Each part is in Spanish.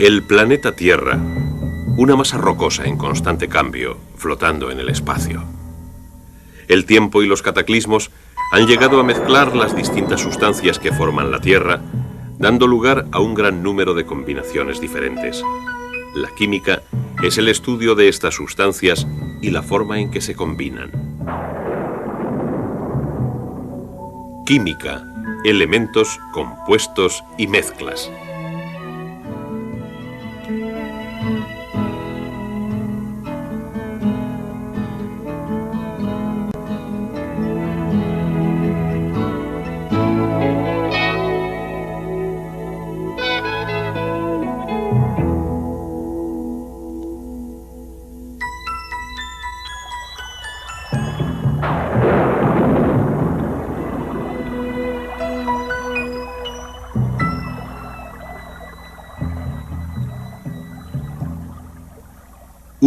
El planeta Tierra, una masa rocosa en constante cambio, flotando en el espacio. El tiempo y los cataclismos han llegado a mezclar las distintas sustancias que forman la Tierra, dando lugar a un gran número de combinaciones diferentes. La química es el estudio de estas sustancias y la forma en que se combinan. Química, elementos, compuestos y mezclas.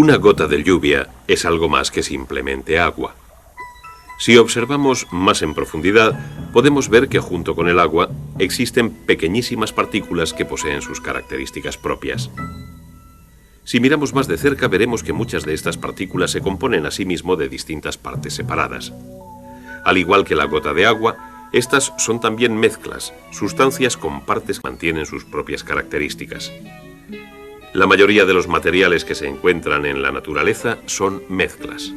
Una gota de lluvia es algo más que simplemente agua. Si observamos más en profundidad, podemos ver que junto con el agua existen pequeñísimas partículas que poseen sus características propias. Si miramos más de cerca, veremos que muchas de estas partículas se componen a sí mismo de distintas partes separadas. Al igual que la gota de agua, estas son también mezclas, sustancias con partes que mantienen sus propias características. La mayoría de los materiales que se encuentran en la naturaleza son mezclas.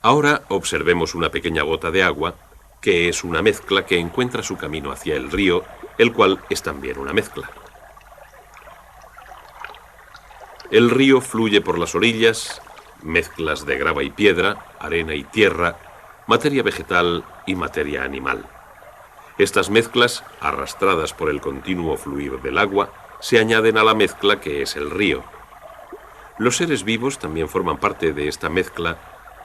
Ahora observemos una pequeña gota de agua, que es una mezcla que encuentra su camino hacia el río, el cual es también una mezcla. El río fluye por las orillas, mezclas de grava y piedra, arena y tierra, materia vegetal y materia animal. Estas mezclas, arrastradas por el continuo fluir del agua, se añaden a la mezcla que es el río. Los seres vivos también forman parte de esta mezcla,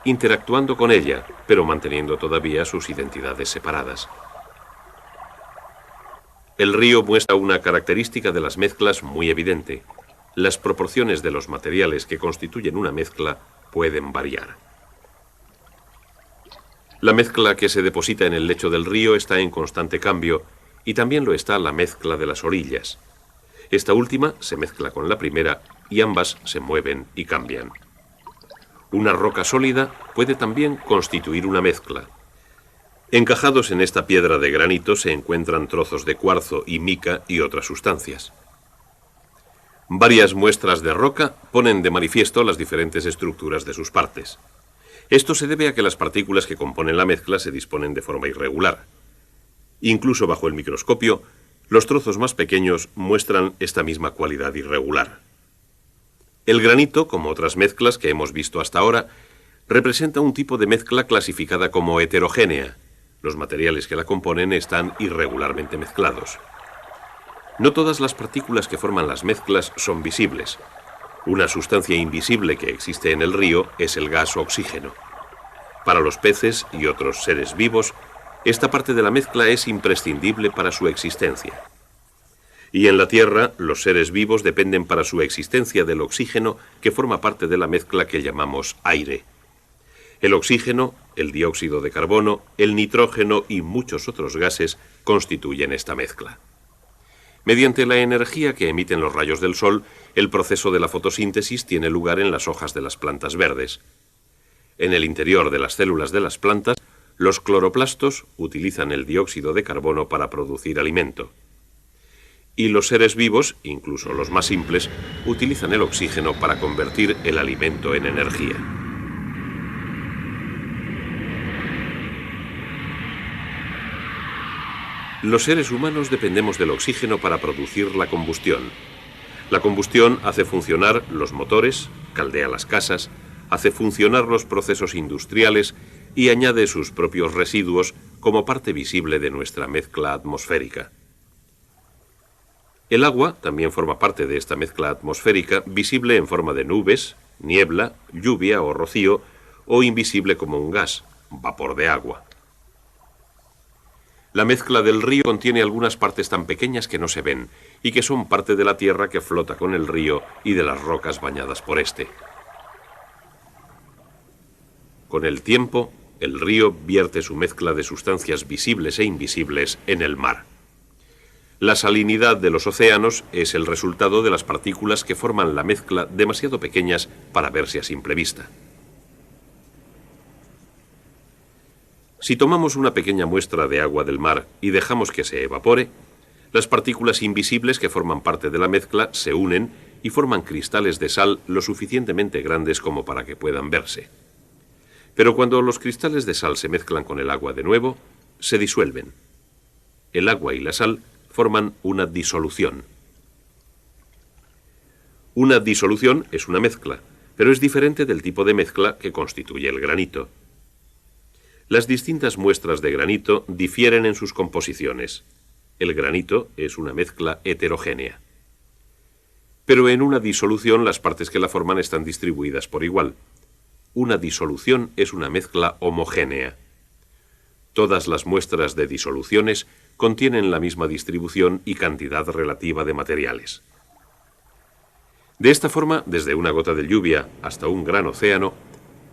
interactuando con ella, pero manteniendo todavía sus identidades separadas. El río muestra una característica de las mezclas muy evidente. Las proporciones de los materiales que constituyen una mezcla pueden variar. La mezcla que se deposita en el lecho del río está en constante cambio y también lo está la mezcla de las orillas. Esta última se mezcla con la primera y ambas se mueven y cambian. Una roca sólida puede también constituir una mezcla. Encajados en esta piedra de granito se encuentran trozos de cuarzo y mica y otras sustancias. Varias muestras de roca ponen de manifiesto las diferentes estructuras de sus partes. Esto se debe a que las partículas que componen la mezcla se disponen de forma irregular. Incluso bajo el microscopio, los trozos más pequeños muestran esta misma cualidad irregular. El granito, como otras mezclas que hemos visto hasta ahora, representa un tipo de mezcla clasificada como heterogénea. Los materiales que la componen están irregularmente mezclados. No todas las partículas que forman las mezclas son visibles. Una sustancia invisible que existe en el río es el gas oxígeno. Para los peces y otros seres vivos, esta parte de la mezcla es imprescindible para su existencia. Y en la Tierra, los seres vivos dependen para su existencia del oxígeno que forma parte de la mezcla que llamamos aire. El oxígeno, el dióxido de carbono, el nitrógeno y muchos otros gases constituyen esta mezcla. Mediante la energía que emiten los rayos del sol, el proceso de la fotosíntesis tiene lugar en las hojas de las plantas verdes. En el interior de las células de las plantas, los cloroplastos utilizan el dióxido de carbono para producir alimento. Y los seres vivos, incluso los más simples, utilizan el oxígeno para convertir el alimento en energía. Los seres humanos dependemos del oxígeno para producir la combustión. La combustión hace funcionar los motores, caldea las casas, hace funcionar los procesos industriales y añade sus propios residuos como parte visible de nuestra mezcla atmosférica. El agua también forma parte de esta mezcla atmosférica, visible en forma de nubes, niebla, lluvia o rocío, o invisible como un gas, vapor de agua. La mezcla del río contiene algunas partes tan pequeñas que no se ven y que son parte de la tierra que flota con el río y de las rocas bañadas por este. Con el tiempo, el río vierte su mezcla de sustancias visibles e invisibles en el mar. La salinidad de los océanos es el resultado de las partículas que forman la mezcla demasiado pequeñas para verse a simple vista. Si tomamos una pequeña muestra de agua del mar y dejamos que se evapore, las partículas invisibles que forman parte de la mezcla se unen y forman cristales de sal lo suficientemente grandes como para que puedan verse. Pero cuando los cristales de sal se mezclan con el agua de nuevo, se disuelven. El agua y la sal forman una disolución. Una disolución es una mezcla, pero es diferente del tipo de mezcla que constituye el granito. Las distintas muestras de granito difieren en sus composiciones. El granito es una mezcla heterogénea. Pero en una disolución las partes que la forman están distribuidas por igual. Una disolución es una mezcla homogénea. Todas las muestras de disoluciones contienen la misma distribución y cantidad relativa de materiales. De esta forma, desde una gota de lluvia hasta un gran océano,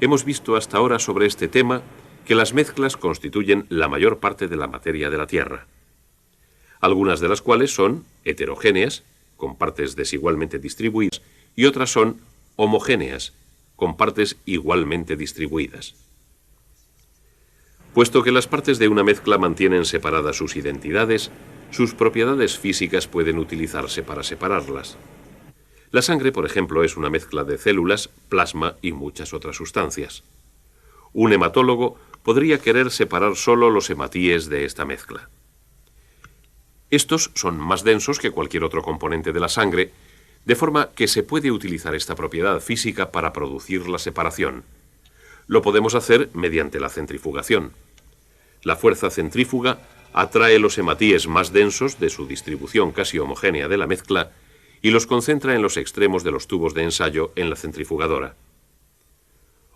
hemos visto hasta ahora sobre este tema que las mezclas constituyen la mayor parte de la materia de la Tierra. Algunas de las cuales son heterogéneas, con partes desigualmente distribuidas, y otras son homogéneas, con partes igualmente distribuidas. Puesto que las partes de una mezcla mantienen separadas sus identidades, sus propiedades físicas pueden utilizarse para separarlas. La sangre, por ejemplo, es una mezcla de células, plasma y muchas otras sustancias. Un hematólogo podría querer separar solo los hematíes de esta mezcla. Estos son más densos que cualquier otro componente de la sangre, de forma que se puede utilizar esta propiedad física para producir la separación. Lo podemos hacer mediante la centrifugación. La fuerza centrífuga atrae los hematíes más densos de su distribución casi homogénea de la mezcla y los concentra en los extremos de los tubos de ensayo en la centrifugadora.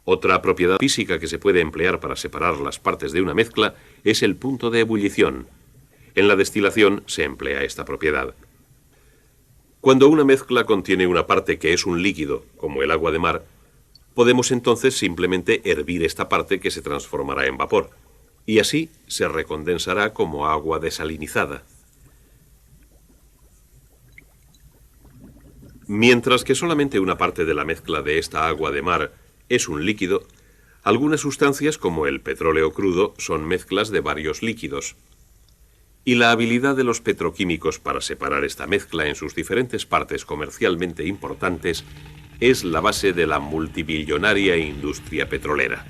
Otra propiedad física que se puede emplear para separar las partes de una mezcla es el punto de ebullición. En la destilación se emplea esta propiedad. Cuando una mezcla contiene una parte que es un líquido, como el agua de mar, podemos entonces simplemente hervir esta parte que se transformará en vapor, y así se recondensará como agua desalinizada. Mientras que solamente una parte de la mezcla de esta agua de mar es un líquido, algunas sustancias como el petróleo crudo son mezclas de varios líquidos. Y la habilidad de los petroquímicos para separar esta mezcla en sus diferentes partes comercialmente importantes es la base de la multibillonaria industria petrolera.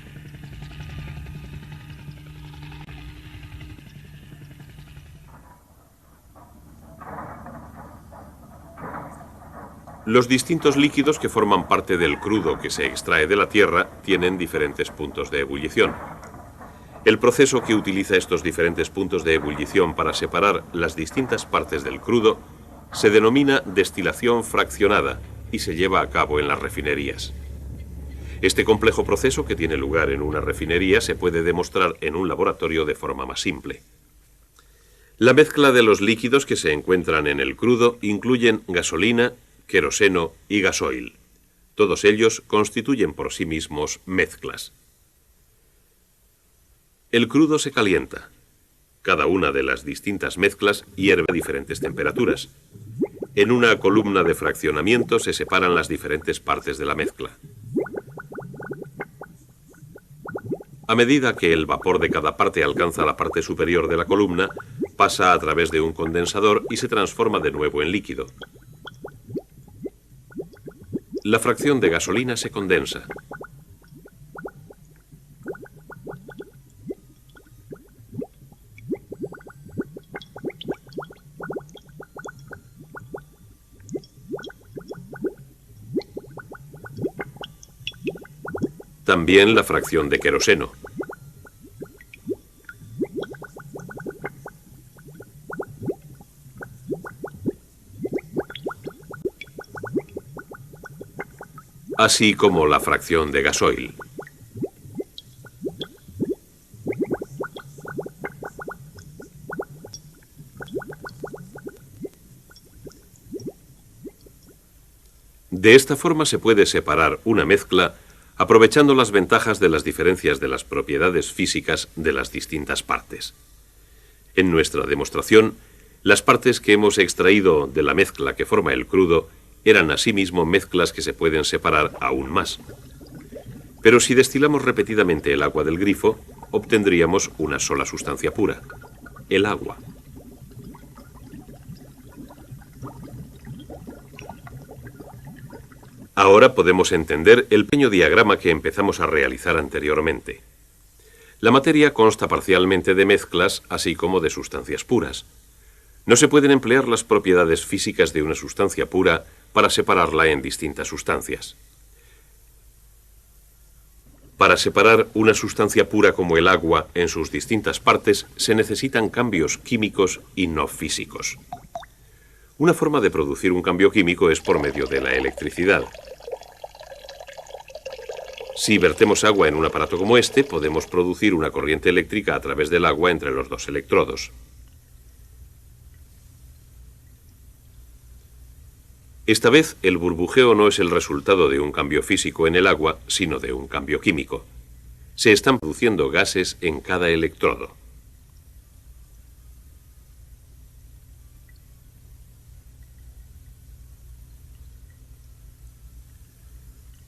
Los distintos líquidos que forman parte del crudo que se extrae de la tierra tienen diferentes puntos de ebullición. El proceso que utiliza estos diferentes puntos de ebullición para separar las distintas partes del crudo se denomina destilación fraccionada y se lleva a cabo en las refinerías. Este complejo proceso que tiene lugar en una refinería se puede demostrar en un laboratorio de forma más simple. La mezcla de los líquidos que se encuentran en el crudo incluyen gasolina, queroseno y gasoil. Todos ellos constituyen por sí mismos mezclas. El crudo se calienta. Cada una de las distintas mezclas hierve a diferentes temperaturas. En una columna de fraccionamiento se separan las diferentes partes de la mezcla. A medida que el vapor de cada parte alcanza la parte superior de la columna, pasa a través de un condensador y se transforma de nuevo en líquido. La fracción de gasolina se condensa. También la fracción de queroseno. Así como la fracción de gasoil. De esta forma se puede separar una mezcla aprovechando las ventajas de las diferencias de las propiedades físicas de las distintas partes. En nuestra demostración, las partes que hemos extraído de la mezcla que forma el crudo eran asimismo mezclas que se pueden separar aún más. Pero si destilamos repetidamente el agua del grifo, obtendríamos una sola sustancia pura, el agua. Ahora podemos entender el pequeño diagrama que empezamos a realizar anteriormente. La materia consta parcialmente de mezclas, así como de sustancias puras. No se pueden emplear las propiedades físicas de una sustancia pura para separarla en distintas sustancias. Para separar una sustancia pura como el agua en sus distintas partes se necesitan cambios químicos y no físicos. Una forma de producir un cambio químico es por medio de la electricidad. Si vertemos agua en un aparato como este, podemos producir una corriente eléctrica a través del agua entre los dos electrodos. Esta vez, el burbujeo no es el resultado de un cambio físico en el agua, sino de un cambio químico. Se están produciendo gases en cada electrodo.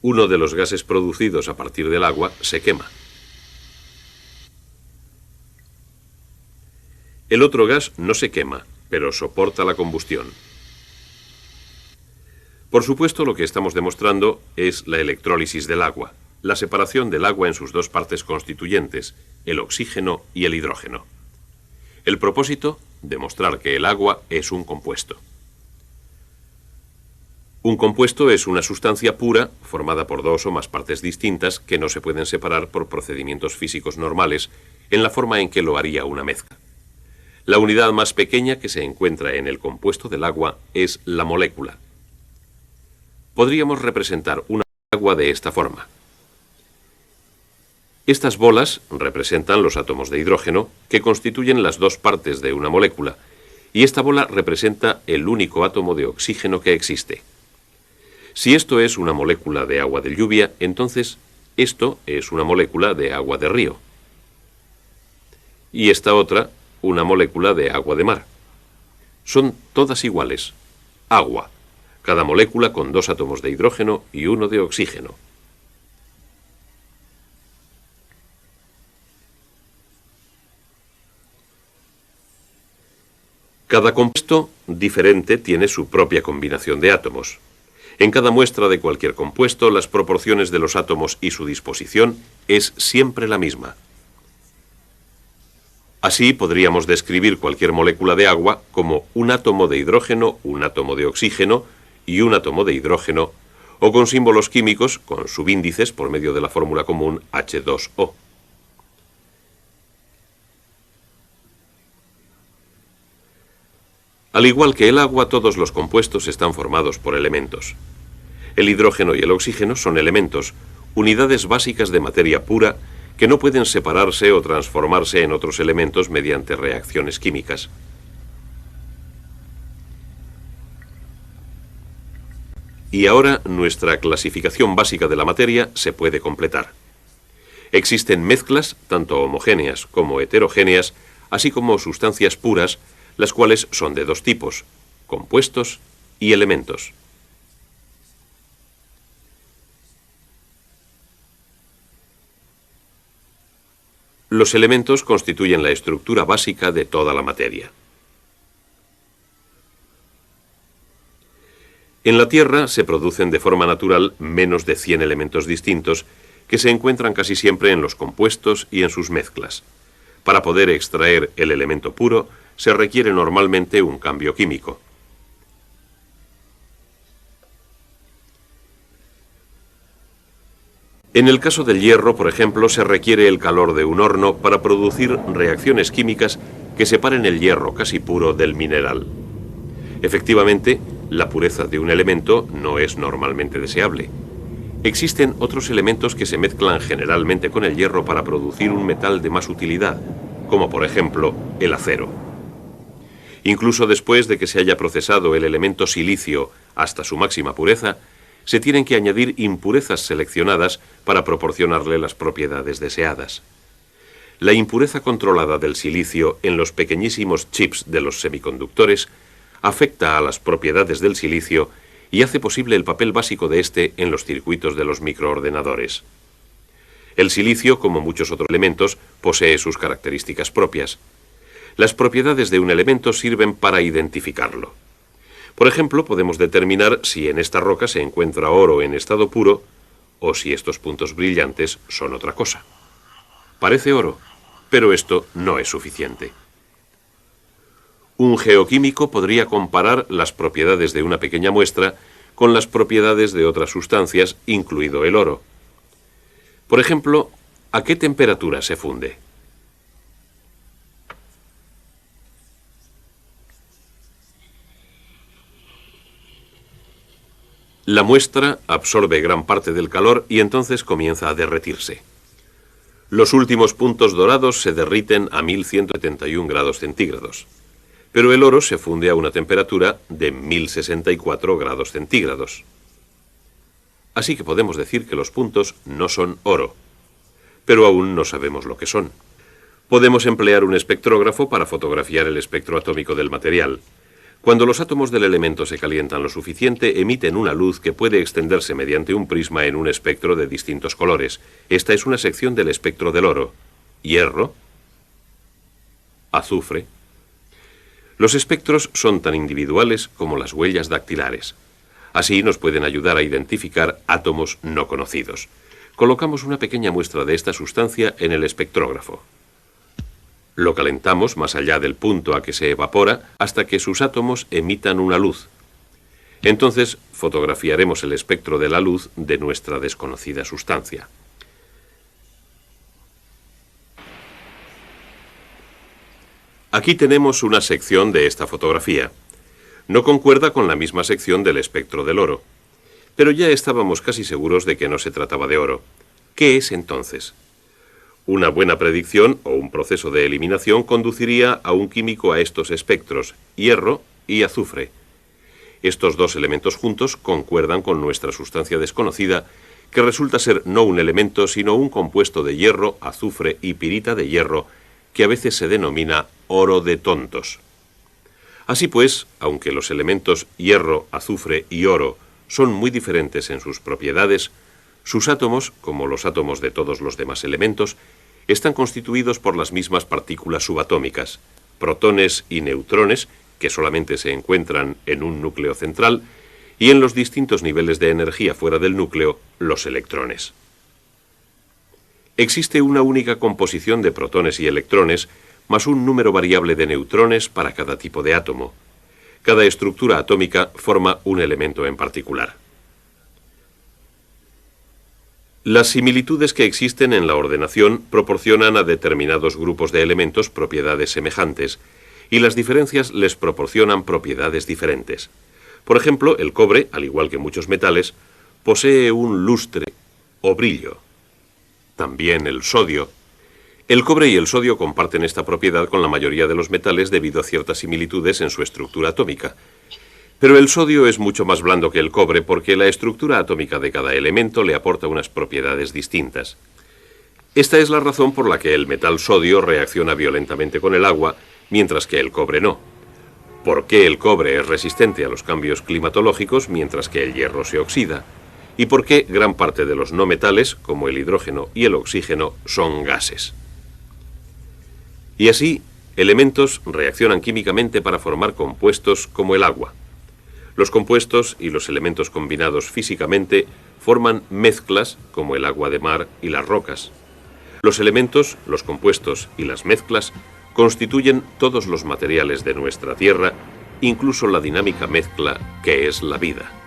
Uno de los gases producidos a partir del agua se quema. El otro gas no se quema, pero soporta la combustión. Por supuesto, lo que estamos demostrando es la electrólisis del agua, la separación del agua en sus dos partes constituyentes, el oxígeno y el hidrógeno. El propósito, demostrar que el agua es un compuesto. Un compuesto es una sustancia pura formada por dos o más partes distintas que no se pueden separar por procedimientos físicos normales en la forma en que lo haría una mezcla. La unidad más pequeña que se encuentra en el compuesto del agua es la molécula. Podríamos representar una agua de esta forma. Estas bolas representan los átomos de hidrógeno que constituyen las dos partes de una molécula, y esta bola representa el único átomo de oxígeno que existe. Si esto es una molécula de agua de lluvia, entonces esto es una molécula de agua de río. Y esta otra, una molécula de agua de mar. Son todas iguales. Agua. Cada molécula con dos átomos de hidrógeno y uno de oxígeno. Cada compuesto diferente tiene su propia combinación de átomos. En cada muestra de cualquier compuesto, las proporciones de los átomos y su disposición es siempre la misma. Así podríamos describir cualquier molécula de agua como un átomo de hidrógeno, un átomo de oxígeno y un átomo de hidrógeno, o con símbolos químicos con subíndices por medio de la fórmula común H2O. Al igual que el agua, todos los compuestos están formados por elementos. El hidrógeno y el oxígeno son elementos, unidades básicas de materia pura que no pueden separarse o transformarse en otros elementos mediante reacciones químicas. Y ahora nuestra clasificación básica de la materia se puede completar. Existen mezclas, tanto homogéneas como heterogéneas, así como sustancias puras, las cuales son de dos tipos, compuestos y elementos. Los elementos constituyen la estructura básica de toda la materia. En la Tierra se producen de forma natural menos de 100 elementos distintos que se encuentran casi siempre en los compuestos y en sus mezclas. Para poder extraer el elemento puro, se requiere normalmente un cambio químico. En el caso del hierro, por ejemplo, se requiere el calor de un horno para producir reacciones químicas que separen el hierro casi puro del mineral. Efectivamente, la pureza de un elemento no es normalmente deseable. Existen otros elementos que se mezclan generalmente con el hierro para producir un metal de más utilidad, como por ejemplo el acero. Incluso después de que se haya procesado el elemento silicio hasta su máxima pureza, se tienen que añadir impurezas seleccionadas para proporcionarle las propiedades deseadas. La impureza controlada del silicio en los pequeñísimos chips de los semiconductores afecta a las propiedades del silicio y hace posible el papel básico de este en los circuitos de los microordenadores. El silicio, como muchos otros elementos, posee sus características propias. Las propiedades de un elemento sirven para identificarlo. Por ejemplo, podemos determinar si en esta roca se encuentra oro en estado puro o si estos puntos brillantes son otra cosa. Parece oro, pero esto no es suficiente. Un geoquímico podría comparar las propiedades de una pequeña muestra con las propiedades de otras sustancias, incluido el oro. Por ejemplo, ¿a qué temperatura se funde? La muestra absorbe gran parte del calor y entonces comienza a derretirse. Los últimos puntos dorados se derriten a 1171 grados centígrados, pero el oro se funde a una temperatura de 1064 grados centígrados. Así que podemos decir que los puntos no son oro, pero aún no sabemos lo que son. Podemos emplear un espectrógrafo para fotografiar el espectro atómico del material. Cuando los átomos del elemento se calientan lo suficiente, emiten una luz que puede extenderse mediante un prisma en un espectro de distintos colores. Esta es una sección del espectro del oro. Hierro, azufre. Los espectros son tan individuales como las huellas dactilares. Así nos pueden ayudar a identificar átomos no conocidos. Colocamos una pequeña muestra de esta sustancia en el espectrógrafo. Lo calentamos más allá del punto a que se evapora hasta que sus átomos emitan una luz. Entonces fotografiaremos el espectro de la luz de nuestra desconocida sustancia. Aquí tenemos una sección de esta fotografía. No concuerda con la misma sección del espectro del oro. Pero ya estábamos casi seguros de que no se trataba de oro. ¿Qué es entonces? Una buena predicción o un proceso de eliminación conduciría a un químico a estos espectros, hierro y azufre. Estos dos elementos juntos concuerdan con nuestra sustancia desconocida, que resulta ser no un elemento, sino un compuesto de hierro, azufre y pirita de hierro, que a veces se denomina oro de tontos. Así pues, aunque los elementos hierro, azufre y oro son muy diferentes en sus propiedades, sus átomos, como los átomos de todos los demás elementos, están constituidos por las mismas partículas subatómicas, protones y neutrones, que solamente se encuentran en un núcleo central, y en los distintos niveles de energía fuera del núcleo, los electrones. Existe una única composición de protones y electrones, más un número variable de neutrones para cada tipo de átomo. Cada estructura atómica forma un elemento en particular. Las similitudes que existen en la ordenación proporcionan a determinados grupos de elementos propiedades semejantes, y las diferencias les proporcionan propiedades diferentes. Por ejemplo, el cobre, al igual que muchos metales, posee un lustre o brillo. También el sodio. El cobre y el sodio comparten esta propiedad con la mayoría de los metales debido a ciertas similitudes en su estructura atómica. Pero el sodio es mucho más blando que el cobre porque la estructura atómica de cada elemento le aporta unas propiedades distintas. Esta es la razón por la que el metal sodio reacciona violentamente con el agua, mientras que el cobre no. ¿Por qué el cobre es resistente a los cambios climatológicos mientras que el hierro se oxida? ¿Y por qué gran parte de los no metales, como el hidrógeno y el oxígeno, son gases? Y así, elementos reaccionan químicamente para formar compuestos como el agua. Los compuestos y los elementos combinados físicamente forman mezclas como el agua de mar y las rocas. Los elementos, los compuestos y las mezclas constituyen todos los materiales de nuestra Tierra, incluso la dinámica mezcla que es la vida.